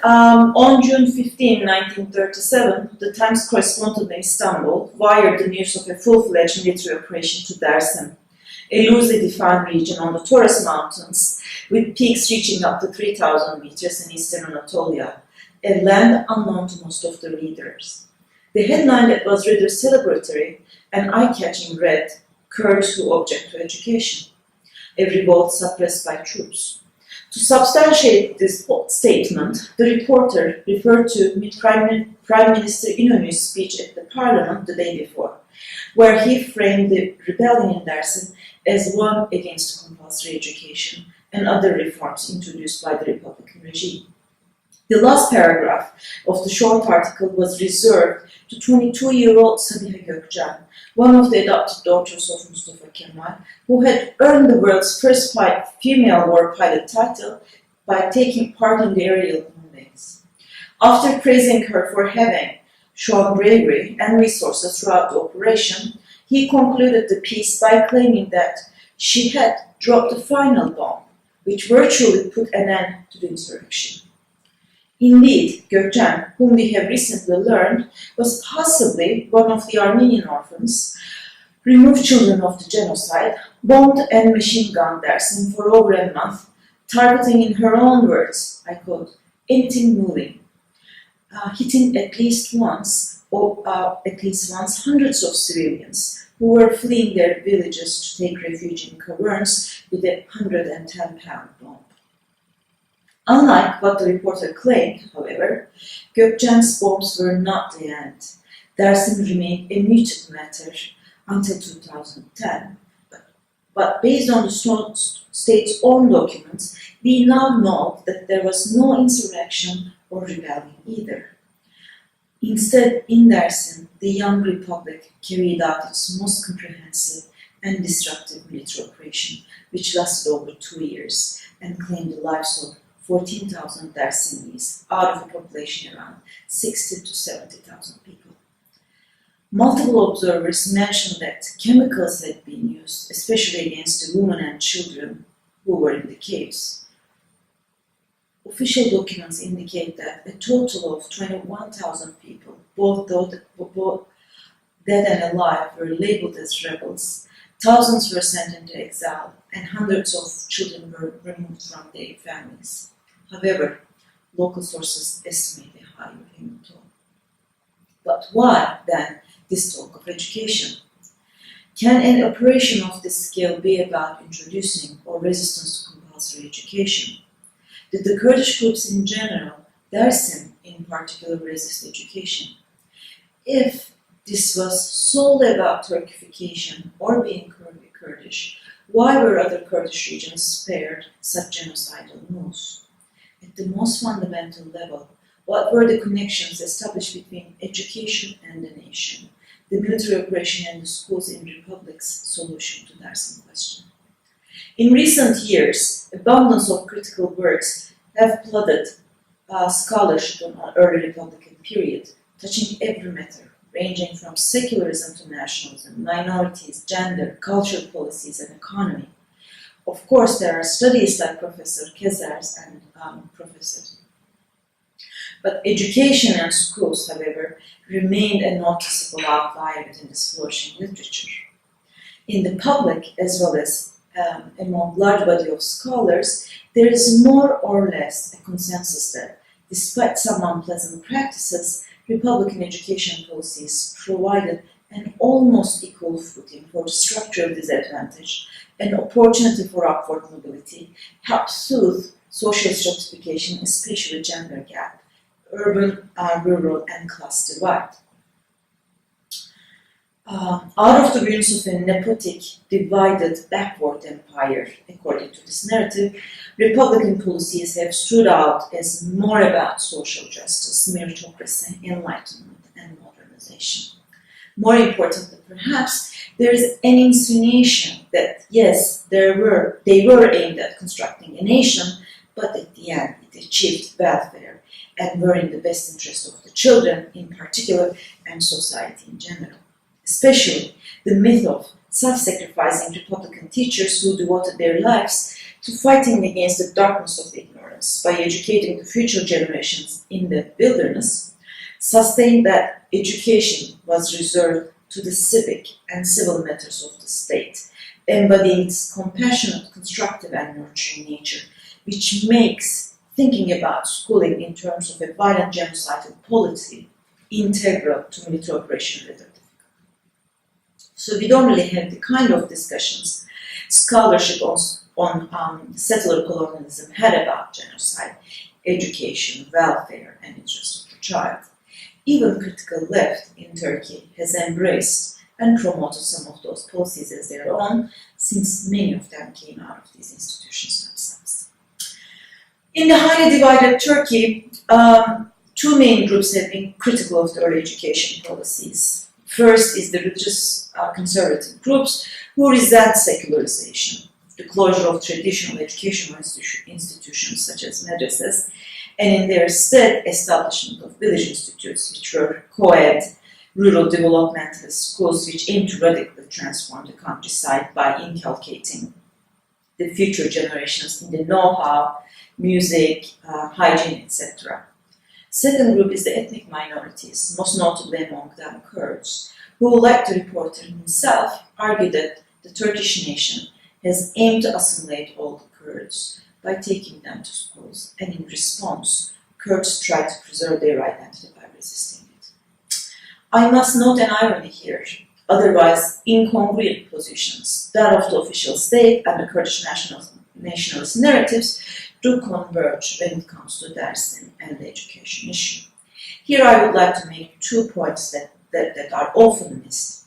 On June 15, 1937, the Times correspondent in Istanbul wired the news of a full-fledged military operation to Dersim, a loosely defined region on the Taurus Mountains with peaks reaching up to 3,000 meters in eastern Anatolia, a land unknown to most of the readers. The headline that was rather celebratory and eye-catching read, "Kurds who object to education, a revolt suppressed by troops." To substantiate this statement, the reporter referred to Prime Minister İnönü's speech at the parliament the day before, where he framed the rebellion in Dersim as one against compulsory education and other reforms introduced by the Republican regime. The last paragraph of the short article was reserved to 22-year-old Sabiha Gökçen, one of the adopted daughters of Mustafa Kemal, who had earned the world's first female war pilot title by taking part in the aerial bombings. After praising her for having shown bravery and resources throughout the operation, he concluded the piece by claiming that she had dropped the final bomb, which virtually put an end to the insurrection. Indeed, Gökçen, whom we have recently learned, was possibly one of the Armenian orphans, removed children of the genocide, bombed and machine-gunned Dersim for over a month, targeting, in her own words, I quote, "anything moving," hitting at least once hundreds of civilians who were fleeing their villages to take refuge in caverns with a 110-pound bomb. Unlike what the reporter claimed, however, Gökçen's bombs were not the end. Dersim remained a muted matter until 2010. But based on the state's own documents, we now know that there was no insurrection or rebellion either. Instead, in Dersim, the young republic carried out its most comprehensive and disruptive military operation, which lasted over 2 years and claimed the lives of 14,000 Dersimlis out of a population around 60 to 70,000 people. Multiple observers mentioned that chemicals had been used, especially against the women and children who were in the caves. Official documents indicate that a total of 21,000 people, both dead and alive, were labeled as rebels. Thousands were sent into exile, and hundreds of children were removed from their families. However, local sources estimate a higher human toll. But why, then, this talk of education? Can an operation of this scale be about introducing or resistance to compulsory education? Did the Kurdish groups in general, Dersim in particular, resist education? If this was solely about Turkification or being Kurdish, why were other Kurdish regions spared such genocidal moves? At the most fundamental level, what were the connections established between education and the nation, the military operation and the schools in the Republic's solution to the Dersim question? In recent years, abundance of critical works have flooded scholarship on the early Republican period, touching every matter, ranging from secularism to nationalism, minorities, gender, cultural policies, and economy. Of course, there are studies like Professor Kezer's and Professor. But education and schools, however, remained a noticeable outlier in this flourishing literature. In the public, as well as among large body of scholars, there is more or less a consensus that, despite some unpleasant practices, Republican education policies provided an almost equal footing for the structural disadvantage, an opportunity for upward mobility, help soothe social stratification, especially gender gap, urban, rural, and class divide. Out of the ruins of a nepotic, divided, backward empire, according to this narrative, Republican policies have stood out as more about social justice, meritocracy, enlightenment, and modernization. More importantly, perhaps, there is an insinuation that, yes, they were aimed at constructing a nation, but at the end it achieved welfare and were in the best interest of the children in particular and society in general. Especially the myth of self-sacrificing Republican teachers who devoted their lives to fighting against the darkness of ignorance by educating the future generations in the wilderness, sustained that education was reserved to the civic and civil matters of the state, embodying its compassionate, constructive, and nurturing nature, which makes thinking about schooling in terms of a violent genocidal policy integral to military operation rather difficult. So we don't really have the kind of discussions scholarship on settler colonialism had about genocide, education, welfare, and interest of the child. Even critical left in Turkey has embraced and promoted some of those policies as their own, since many of them came out of these institutions themselves. In the highly divided Turkey, two main groups have been critical of the early education policies. First is the religious conservative groups who resent secularization, the closure of traditional educational institutions such as madrasas, and in their stead establishment of village institutes which were co-ed, rural developmentalist schools which aim to radically transform the countryside by inculcating the future generations in the know-how, music, hygiene, etc. Second group is the ethnic minorities, most notably among them Kurds, who, like the reporter himself, argued that the Turkish nation has aimed to assimilate all the Kurds by taking them to schools, and in response, Kurds tried to preserve their identity by resisting it. I must note an irony here, otherwise incongruent positions, that of the official state and the Kurdish nationalist narratives, do converge when it comes to Dersim and the education issue. Here I would like to make 2 points that are often missed.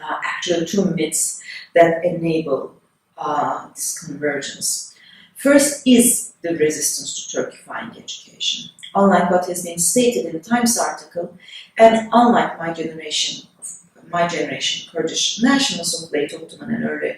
Actually, 2 myths that enable this convergence. First is the resistance to Turkifying education. Unlike what has been stated in the Times article, and unlike my generation, Kurdish nationalists of late Ottoman and early,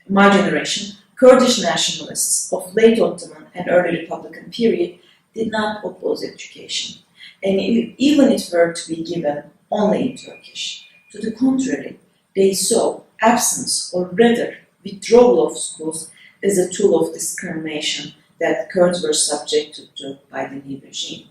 my generation, Kurdish nationalists of late Ottoman and early Republican period did not oppose education, and even if it were to be given only in Turkish. To the contrary, they saw absence or rather withdrawal of schools as a tool of discrimination that Kurds were subjected to by the new regime.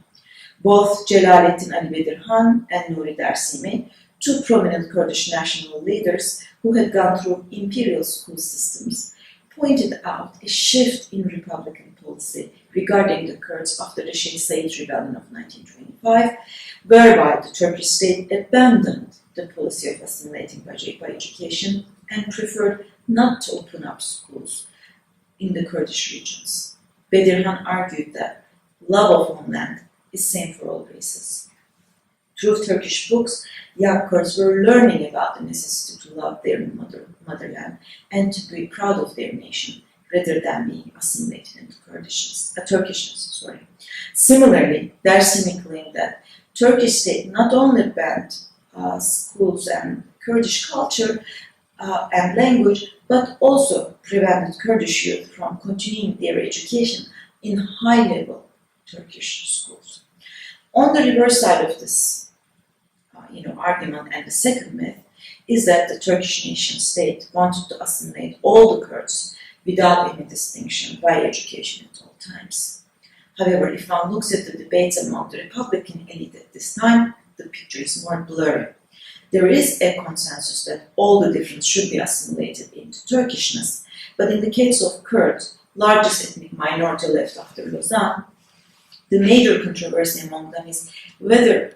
Both Celaleddin Ali Bedirhan and Nuri Dersimi, 2 prominent Kurdish national leaders who had gone through imperial school systems, pointed out a shift in Republican policy regarding the Kurds after the Sheikh Said Rebellion of 1925, whereby the Turkish state abandoned the policy of assimilating by education and preferred not to open up schools in the Kurdish regions. Bedirhan argued that love of homeland is same for all races. Through Turkish books, young Kurds were learning about the necessity to love their motherland and to be proud of their nation, rather than being assimilated into Turkishness. Similarly, Dersimi claimed that Turkish state not only banned schools and Kurdish culture and language, but also prevented Kurdish youth from continuing their education in high-level Turkish schools. On the reverse side of this argument, and the second myth, is that the Turkish nation state wanted to assimilate all the Kurds without any distinction by education at all times. However, if one looks at the debates among the Republican elite at this time, the picture is more blurry. There is a consensus that all the difference should be assimilated into Turkishness, but in the case of Kurds, largest ethnic minority left after Lausanne, the major controversy among them is whether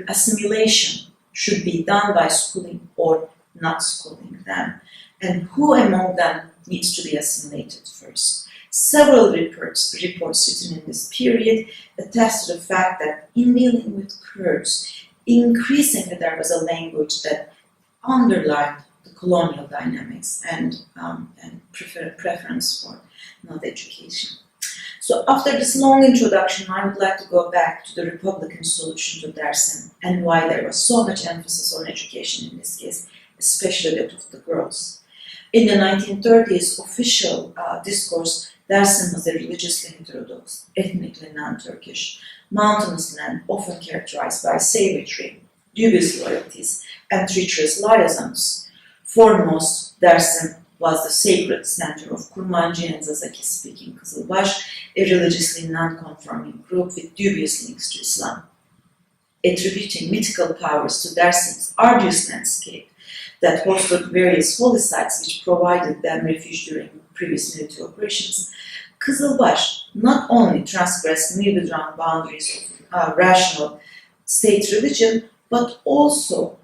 assimilation should be done by schooling or not schooling them, and who among them needs to be assimilated first. Several reports written in this period attest to the fact that in dealing with Kurds, increasingly there was a language that underlined the colonial dynamics and preference for not education. So after this long introduction, I would like to go back to the Republican solution to Dersim and why there was so much emphasis on education in this case, especially that of the girls. In the 1930s official discourse, Dersim was a religiously heterodox, ethnically non-Turkish, mountainous land often characterized by savagery, dubious loyalties, and treacherous liaisons. Foremost, Dersim was the sacred center of Kurmancı and Zazaki-speaking Kızılbaş, a religiously non-conforming group with dubious links to Islam. Attributing mythical powers to Dersim's arduous landscape that hosted various holy sites which provided them refuge during previous military operations, Kızılbaş not only transgressed newly drawn boundaries of rational state religion, but also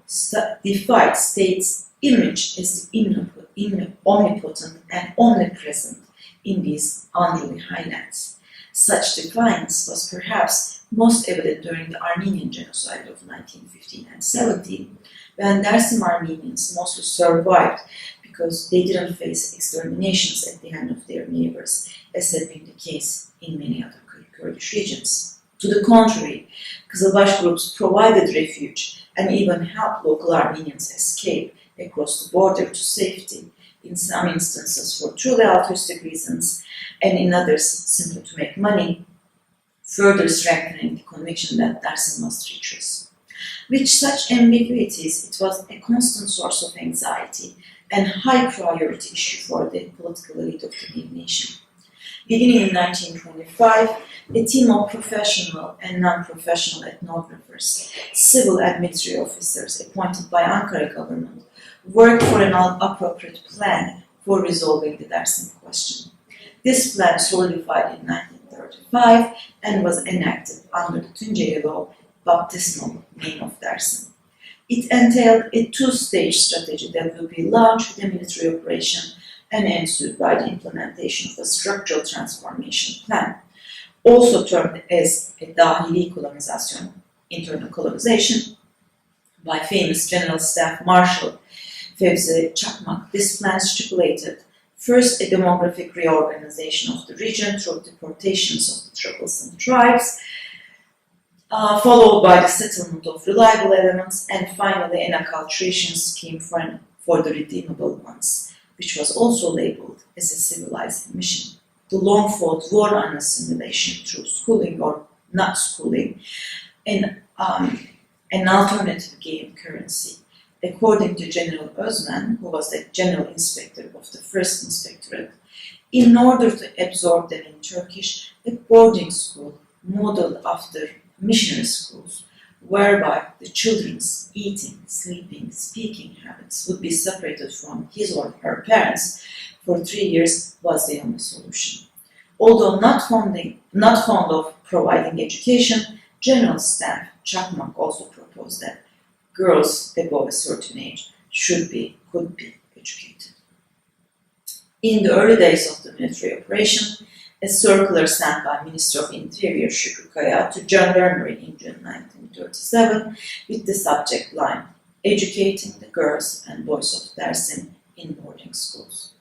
defied state's image as the omnipotent and omnipresent in these unruly highlands. Such defiance was perhaps most evident during the Armenian genocide of 1915 and 17, when Dersim Armenians mostly survived because they didn't face exterminations at the hand of their neighbors, as had been the case in many other Kurdish regions. To the contrary, Kızılbaş groups provided refuge and even helped local Armenians escape across the border to safety, in some instances for truly altruistic reasons, and in others simply to make money, further strengthening the conviction that Dersim was treacherous. With such ambiguities, it was a constant source of anxiety and high priority issue for the political elite of the new nation. Beginning in 1925, a team of professional and non-professional ethnographers, civil and military officers appointed by Ankara government, worked for an appropriate plan for resolving the Dersim question. This plan solidified in 1935 and was enacted under the Tunceli law, baptismal name of Dersim. It entailed a two-stage strategy that will be launched with a military operation and ensued by the implementation of a structural transformation plan, also termed as a dahili colonization, internal colonization, by famous General Staff Marshal Fevzi Çakmak. This plan stipulated first a demographic reorganization of the region through deportations of the troublesome tribes, followed by the settlement of reliable elements, and finally an acculturation scheme for the redeemable ones, which was also labeled as a civilizing mission. The long-fought war on assimilation through schooling or not schooling, and an alternative game currency. According to General Özmen, who was the general inspector of the first inspectorate, in order to absorb them in Turkish, a boarding school modeled after missionary schools, whereby the children's eating, sleeping, speaking habits would be separated from his or her parents for 3 years, was the only solution. Although not fond of providing education, General Staff Çakmak also proposed that girls above a certain age could be educated. In the early days of the military operation, a circular sent by Minister of Interior Şükrü Kaya to Gendarmerie in June 1937 with the subject line, "Educating the girls and boys of Dersim in boarding schools."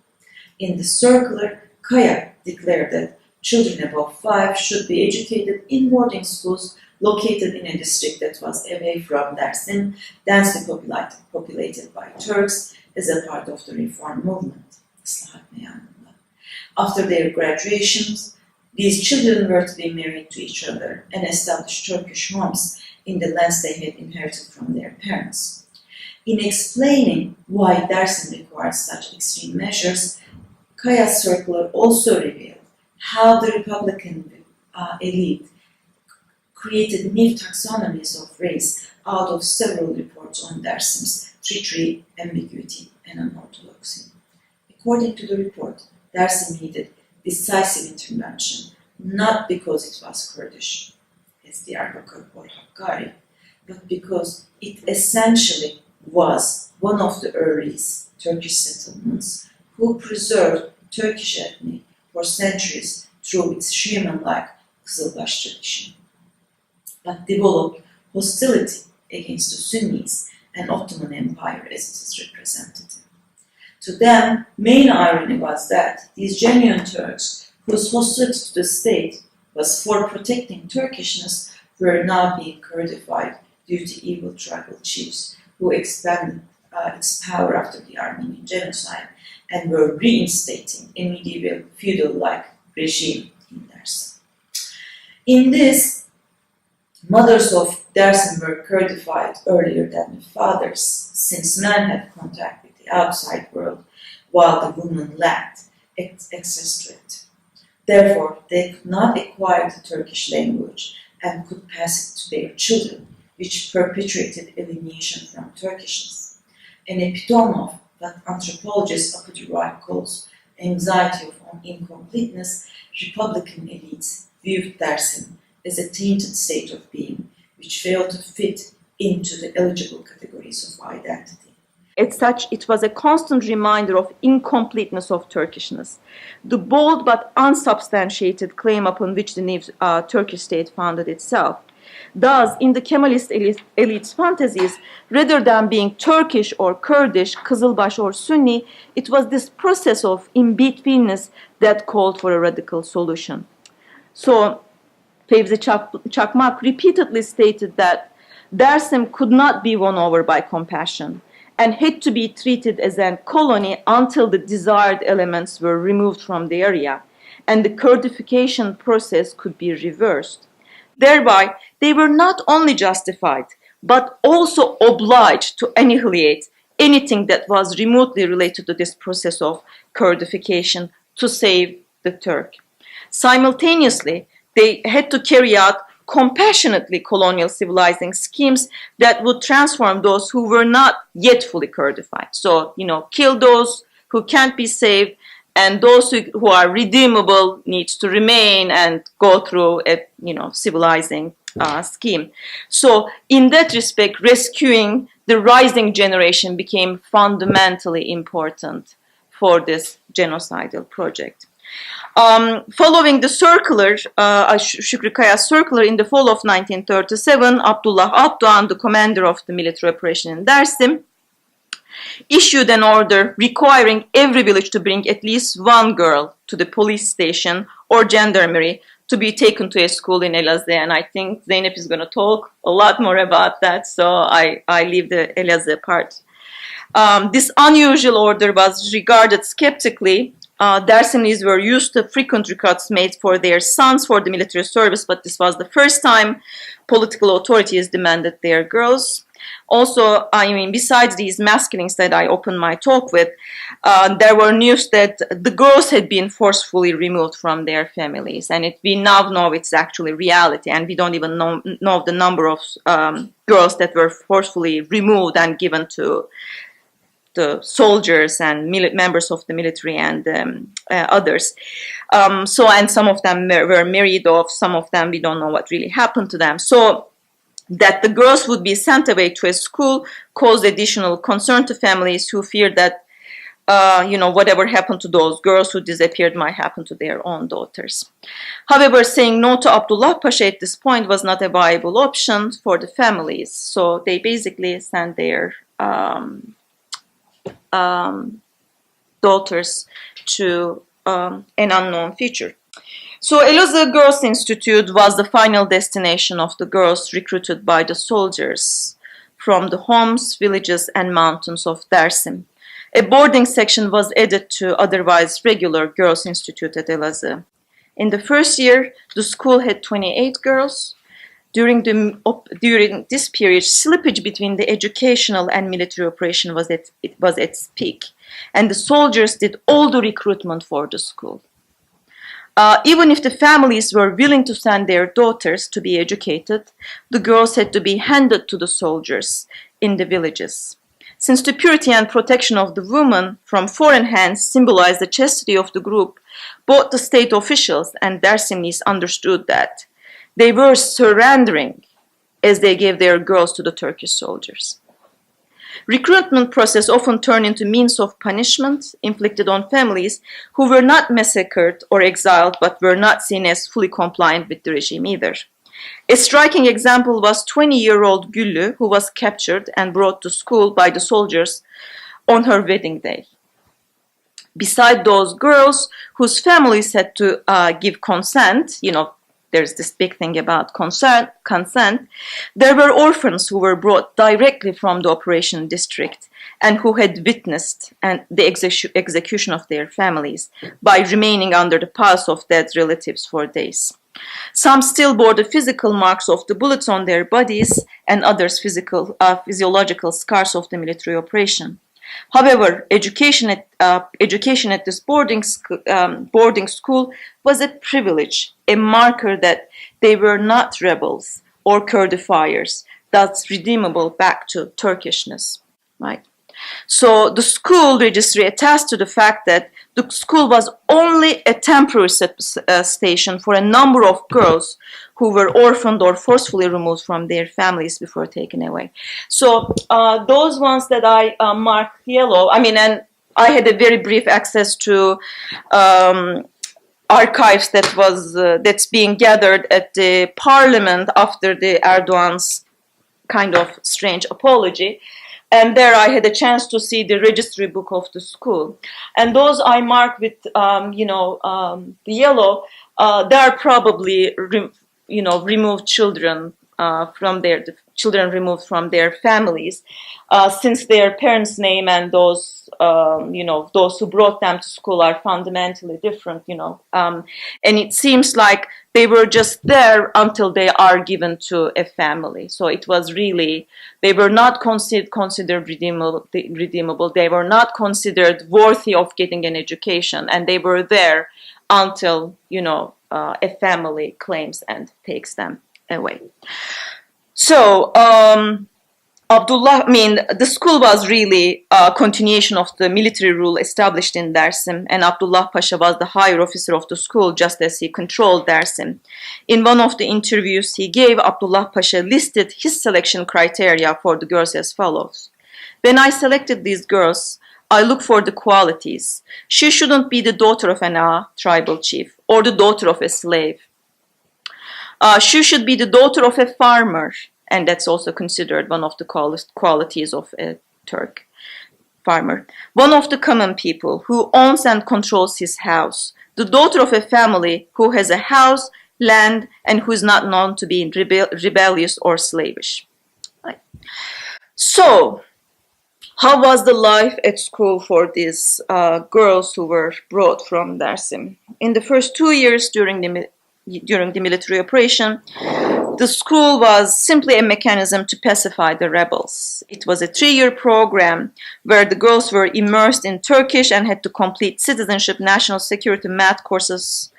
In the circular, Kaya declared that children above 5 should be educated in boarding schools located in a district that was away from Dersim, densely populated by Turks as a part of the reform movement. After their graduations, these children were to be married to each other and establish Turkish homes in the lands they had inherited from their parents. In explaining why Dersim required such extreme measures, Kaya's circular also revealed how the Republican elite created new taxonomies of race out of several reports on Dersim's treachery, ambiguity, and unorthodoxy. According to the report, Dersim needed decisive intervention, not because it was Kurdish, as Diyarbakır or Hakkari, but because it essentially was one of the earliest Turkish settlements who preserved Turkish ethnic for centuries through its shaman-like Kızılbaş tradition, but developed hostility against the Sunnis and Ottoman Empire as it is represented. To them, main irony was that these genuine Turks, whose hostility to the state was for protecting Turkishness, were now being Kurdified due to evil tribal chiefs who expanded its power after the Armenian genocide and were reinstating a medieval feudal-like regime in Dersim. In this, mothers of Dersim were Kurdified earlier than the fathers, since men had contact with the outside world, while the women lacked access to it. Therefore, they could not acquire the Turkish language and could pass it to their children, which perpetuated alienation from Turkishness. An epitome of what anthropologist Apoduraj calls anxiety of incompleteness, Republican elites viewed Dersim as a tainted state of being, which failed to fit into the eligible categories of identity. As such, it was a constant reminder of incompleteness of Turkishness, the bold but unsubstantiated claim upon which the new Turkish state founded itself. Thus, in the Kemalist elite's fantasies, rather than being Turkish or Kurdish, Kızılbaş or Sunni, it was this process of in-betweenness that called for a radical solution. So, Fevzi Çakmak repeatedly stated that Dersim could not be won over by compassion and had to be treated as a colony until the desired elements were removed from the area and the Kurdification process could be reversed. Thereby, they were not only justified, but also obliged to annihilate anything that was remotely related to this process of Kurdification to save the Turk. Simultaneously, they had to carry out compassionately colonial civilizing schemes that would transform those who were not yet fully Kurdified. So, kill those who can't be saved, and those who are redeemable needs to remain and go through a, civilizing scheme. So, in that respect, rescuing the rising generation became fundamentally important for this genocidal project. Following the circular, Şükrü Kaya's circular in the fall of 1937, Abdullah Abdoğan, the commander of the military operation in Dersim, issued an order requiring every village to bring at least one girl to the police station or gendarmerie to be taken to a school in Elazığ. And I think Zeynep is going to talk a lot more about that, so I leave the Elazığ part. This unusual order was regarded skeptically. Dersimlis were used to frequent recruits made for their sons for the military service, but this was the first time political authorities demanded their girls. Also, besides these mass killings that I opened my talk with, there were news that the girls had been forcefully removed from their families, and we now know it's actually reality, and we don't even know the number of girls that were forcefully removed and given to the soldiers and members of the military and others. And some of them were married off, some of them we don't know what really happened to them. So that the girls would be sent away to a school caused additional concern to families who feared that, whatever happened to those girls who disappeared might happen to their own daughters. However, saying no to Abdullah Pasha at this point was not a viable option for the families. So they basically sent their daughters to an unknown future. So Elazığ Girls Institute was the final destination of the girls recruited by the soldiers from the homes, villages, and mountains of Dersim. A boarding section was added to otherwise regular Girls Institute at Elazığ. In the first year, the school had 28 girls. During this period, slippage between the educational and military operation was at its peak, and the soldiers did all the recruitment for the school. Even if the families were willing to send their daughters to be educated, the girls had to be handed to the soldiers in the villages. Since the purity and protection of the woman from foreign hands symbolized the chastity of the group, both the state officials and Dersimlis understood that they were surrendering as they gave their girls to the Turkish soldiers. Recruitment process often turned into means of punishment inflicted on families who were not massacred or exiled but were not seen as fully compliant with the regime either. A striking example was 20-year-old Güllü, who was captured and brought to school by the soldiers on her wedding day. Beside those girls whose families had to give consent, there's this big thing about consent, there were orphans who were brought directly from the operation district and who had witnessed the execution of their families by remaining under the pulse of dead relatives for days. Some still bore the physical marks of the bullets on their bodies, and others physiological scars of the military operation. However, education at this boarding school was a privilege, a marker that they were not rebels or Kurdifiers, thus redeemable back to Turkishness, right? So the school registry attests to the fact that the school was only a temporary station for a number of girls who were orphaned or forcefully removed from their families before taken away. So those ones that I marked yellow, and I had a very brief access to archives that's being gathered at the parliament after the Erdogan's kind of strange apology. And there I had a chance to see the registry book of the school. And those I marked with, the yellow, they are probably, removed children removed from their families, since their parents' name and those who brought them to school are fundamentally different, and it seems like they were just there until they are given to a family. So it was really, they were not considered redeemable. They were not considered worthy of getting an education, and they were there until, a family claims and takes them away. So, the school was really a continuation of the military rule established in Dersim, and Abdullah Pasha was the higher officer of the school just as he controlled Dersim. In one of the interviews he gave, Abdullah Pasha listed his selection criteria for the girls as follows. When I selected these girls, I look for the qualities. She shouldn't be the daughter of an tribal chief or the daughter of a slave. She should be the daughter of a farmer, and that's also considered one of the qualities of a Turk farmer. One of the common people who owns and controls his house. The daughter of a family who has a house, land, and who is not known to be rebellious or slavish. Right. So, how was the life at school for these girls who were brought from Dersim? In the first 2 years during the military operation, the school was simply a mechanism to pacify the rebels. It was a 3-year program where the girls were immersed in Turkish and had to complete citizenship, national security, math courses,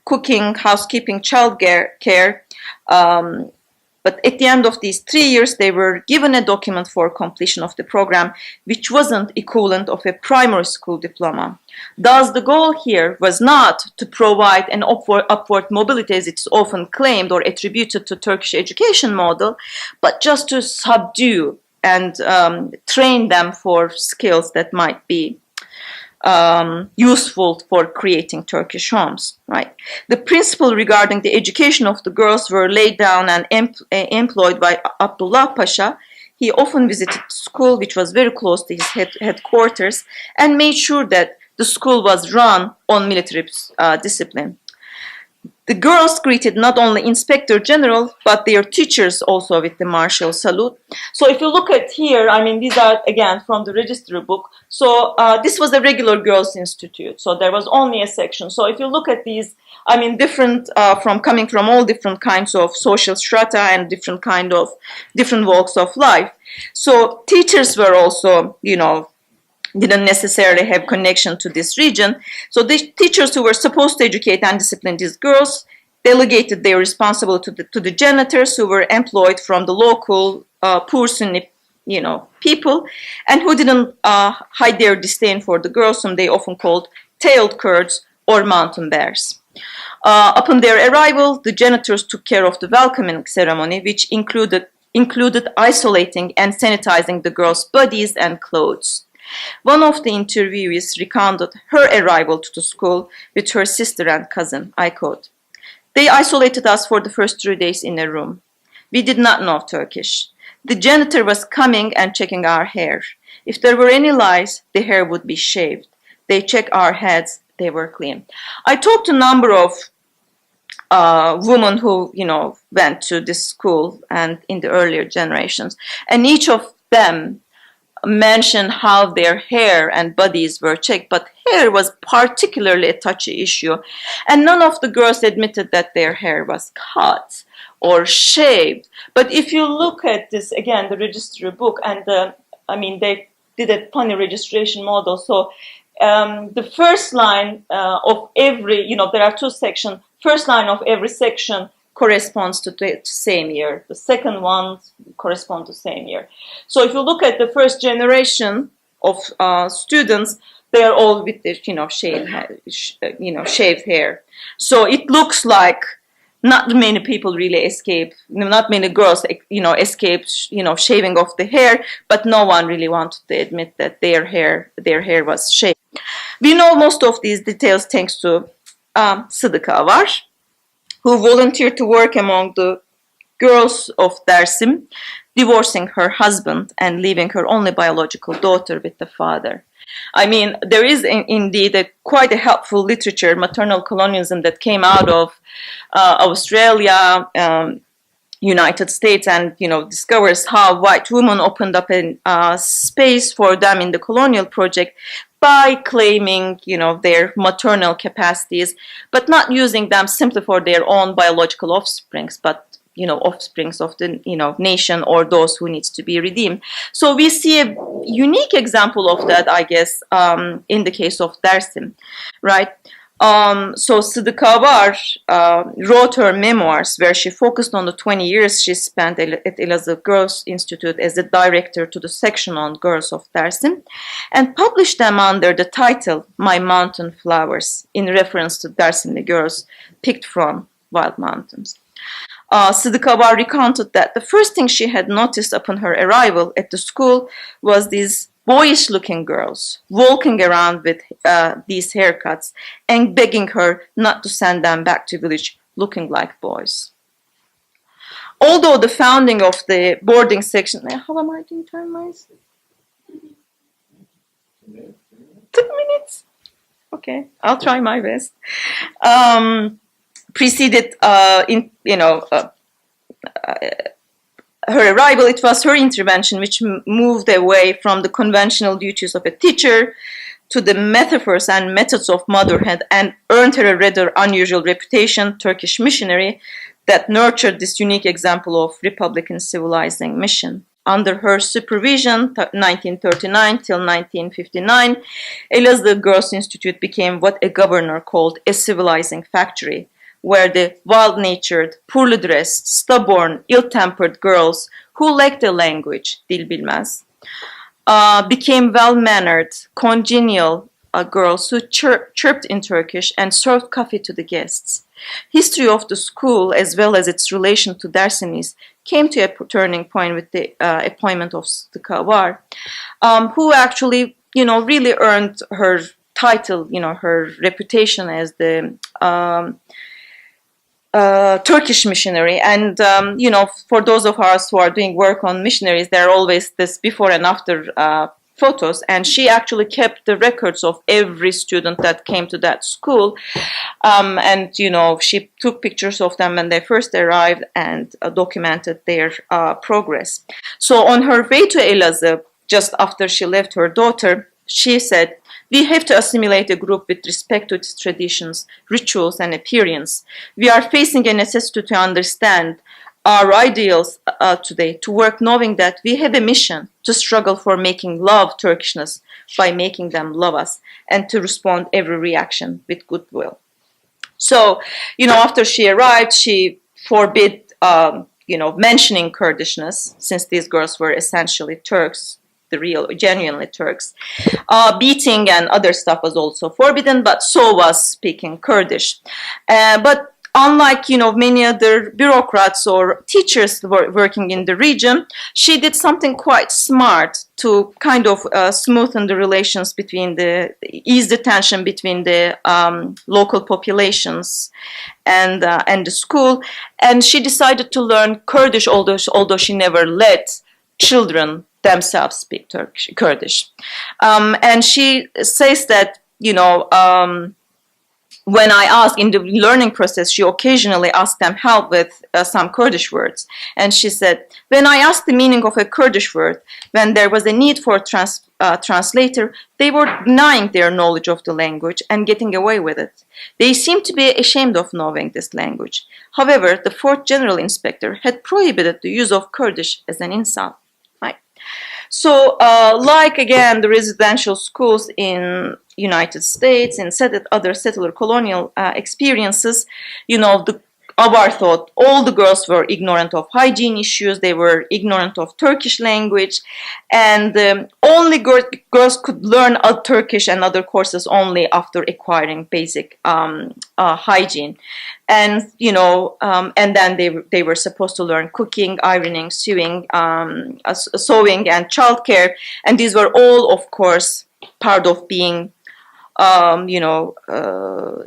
cooking, housekeeping, child care. But at the end of these 3 years, they were given a document for completion of the program, which wasn't equivalent of a primary school diploma. Thus, the goal here was not to provide an upward mobility, as it's often claimed or attributed to Turkish education model, but just to subdue and train them for skills that might be useful for creating Turkish homes, right? The principle regarding the education of the girls were laid down and employed by Abdullah Pasha. He often visited the school, which was very close to his headquarters, and made sure that the school was run on military discipline. The girls greeted not only Inspector General, but their teachers also with the martial salute. So if you look at here, these are, again, from the registry book. So this was a regular girls' institute. So there was only a section. So if you look at these, different, coming from all different kinds of social strata and different walks of life. So teachers were also, didn't necessarily have connection to this region. So the teachers who were supposed to educate and discipline these girls delegated their responsibility to the janitors who were employed from the local poor Sunni, people, and who didn't hide their disdain for the girls, whom they often called tailed Kurds or mountain bears. Upon their arrival, the janitors took care of the welcoming ceremony, which included isolating and sanitizing the girls' bodies and clothes. One of the interviewees recounted her arrival to the school with her sister and cousin. I quote, "They isolated us for the first 3 days in a room. We did not know Turkish. The janitor was coming and checking our hair. If there were any lice, the hair would be shaved. They checked our heads. They were clean." I talked to a number of women who, went to this school and in the earlier generations. And each of them mentioned how their hair and bodies were checked, but hair was particularly a touchy issue. And none of the girls admitted that their hair was cut or shaved. But if you look at this, again, the registry book, and they did a funny registration model. So the first line of every, there are two sections. First line of every section corresponds to the same year. The second one corresponds to the same year. So if you look at the first generation of students, they are all with the, shaved hair. So it looks like not many people really escape, not many girls, escaped, shaving off the hair, but no one really wanted to admit that their hair was shaved. We know most of these details thanks to Sıdıka var, who volunteered to work among the girls of Dersim, divorcing her husband and leaving her only biological daughter with the father. There is indeed quite a helpful literature, maternal colonialism, that came out of Australia, United States, and discovers how white women opened up a space for them in the colonial project by claiming their maternal capacities, but not using them simply for their own biological offsprings, but offsprings of the nation or those who needs to be redeemed. So we see a unique example of that, I guess, in the case of Dersim, right? So Sıdıka var wrote her memoirs where she focused on the 20 years she spent at Elazığ Girls Institute as the director to the section on girls of Dersim, and published them under the title My Mountain Flowers, in reference to Dersimli girls picked from wild mountains. Sıdıka var recounted that the first thing she had noticed upon her arrival at the school was these boyish-looking girls walking around with these haircuts and begging her not to send them back to village looking like boys. Although the founding of the boarding section... How am I doing time wise? 2 minutes? Okay, I'll try my best. Preceded her arrival, it was her intervention which moved away from the conventional duties of a teacher to the metaphors and methods of motherhood, and earned her a rather unusual reputation, Turkish missionary, that nurtured this unique example of Republican civilizing mission. Under her supervision, 1939 till 1959, Elazığ Girls Institute became what a governor called a civilizing factory, where the wild-natured, poorly dressed, stubborn, ill-tempered girls who lacked a language, dil bilmez, became well-mannered, congenial girls who chirped in Turkish and served coffee to the guests. History of the school, as well as its relation to Dersimlis, came to a turning point with the appointment of Sıdıka var, who actually, really earned her title, her reputation as the Turkish missionary. And, for those of us who are doing work on missionaries, there are always this before and after photos. And she actually kept the records of every student that came to that school. And, she took pictures of them when they first arrived and documented their progress. So on her way to Elazığ, just after she left her daughter, she said, "We have to assimilate a group with respect to its traditions, rituals, and appearance. We are facing a necessity to understand our ideals today, to work knowing that we have a mission to struggle for making love Turkishness by making them love us, and to respond every reaction with goodwill." So, after she arrived, she forbid, mentioning Kurdishness, since these girls were essentially Turks, the real, genuinely Turks. Beating and other stuff was also forbidden, but so was speaking Kurdish. But unlike, many other bureaucrats or teachers working in the region, she did something quite smart to kind of smoothen the relations ease the tension between the local populations and the school. And she decided to learn Kurdish, although she never let children themselves speak Kurdish. And she says that, when I asked in the learning process, she occasionally asked them help with some Kurdish words. And she said, when I asked the meaning of a Kurdish word, when there was a need for a translator, they were denying their knowledge of the language and getting away with it. They seemed to be ashamed of knowing this language. However, the fourth general inspector had prohibited the use of Kurdish as an insult. Right? So, like again, the residential schools in United States and other settler colonial experiences, Avar thought all the girls were ignorant of hygiene issues, they were ignorant of Turkish language, and only girls could learn Turkish and other courses only after acquiring basic hygiene. And, and then they were supposed to learn cooking, ironing, sewing, sewing, and childcare. And these were all, of course, part of being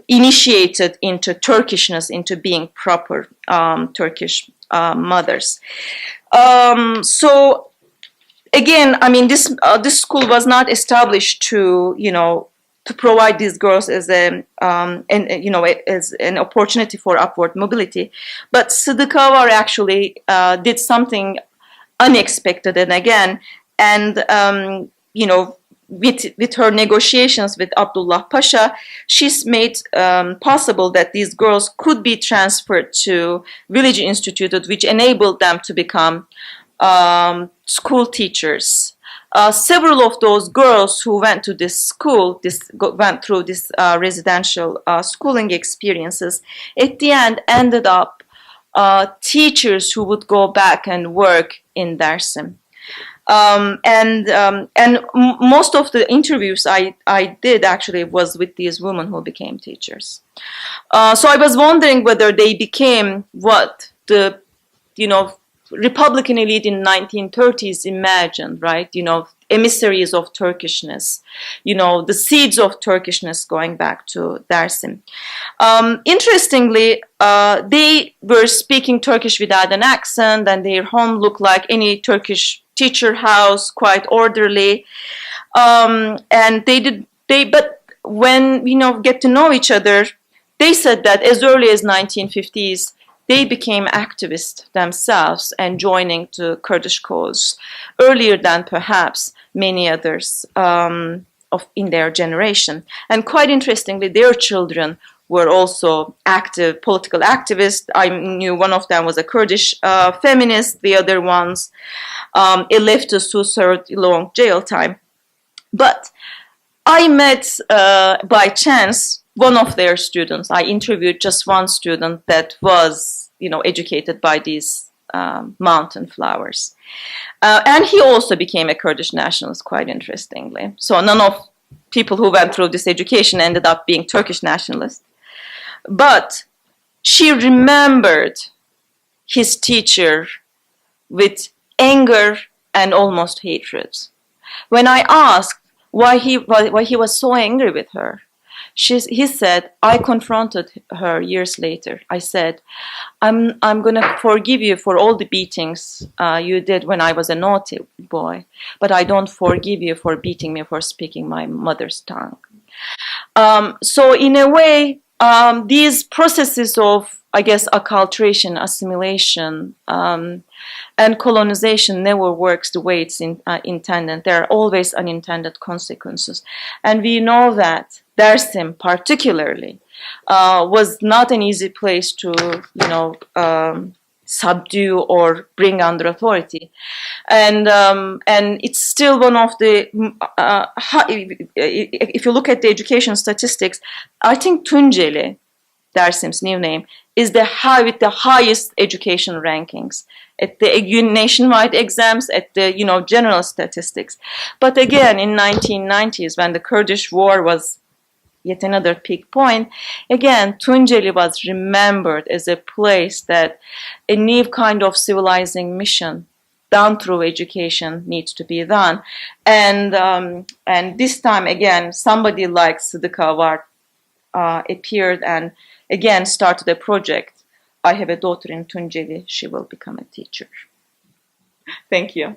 initiated into Turkishness, into being proper Turkish mothers. So again, I mean, this school was not established to provide these girls as as an opportunity for upward mobility, but Sıdıka actually did something unexpected, and with her negotiations with Abdullah Pasha, she's made possible that these girls could be transferred to village institutes, which enabled them to become school teachers. Several of those girls who went to this school, went through this residential schooling experiences, at the end ended up teachers who would go back and work in Dersim. And most of the interviews I did actually was with these women who became teachers. So I was wondering whether they became what the, Republican elite in 1930s imagined, right? Emissaries of Turkishness, the seeds of Turkishness going back to Dersim. Interestingly, they were speaking Turkish without an accent, and their home looked like any Turkish teacher house, quite orderly. And but when get to know each other, they said that as early as 1950s, they became activists themselves and joining to Kurdish cause earlier than perhaps many others in their generation. And quite interestingly, their children were also active political activists. I knew one of them was a Kurdish feminist, the other ones a leftist who served long jail time. But I met by chance one of their students. I interviewed just one student that was, educated by these mountain flowers. And he also became a Kurdish nationalist, quite interestingly. So none of people who went through this education ended up being Turkish nationalists. But she remembered his teacher with anger and almost hatred. When I asked why he was so angry with her, he said, I confronted her years later. I said, I'm going to forgive you for all the beatings you did when I was a naughty boy, but I don't forgive you for beating me for speaking my mother's tongue. So in a way, these processes of, acculturation, assimilation, and colonization never works the way it's intended. There are always unintended consequences. And we know that Dersim particularly was not an easy place to, subdue or bring under authority. And it's still one of the, if you look at the education statistics, I think Tunceli, Dersim's new name, is with the highest education rankings at the nationwide exams, at the general statistics. But again, in 1990s, when the Kurdish war was yet another peak point, again, Tunceli was remembered as a place that a new kind of civilizing mission done through education needs to be done. And this time, again, somebody like Sıdıka appeared and again started a project. I have a daughter in Tunceli. She will become a teacher. Thank you.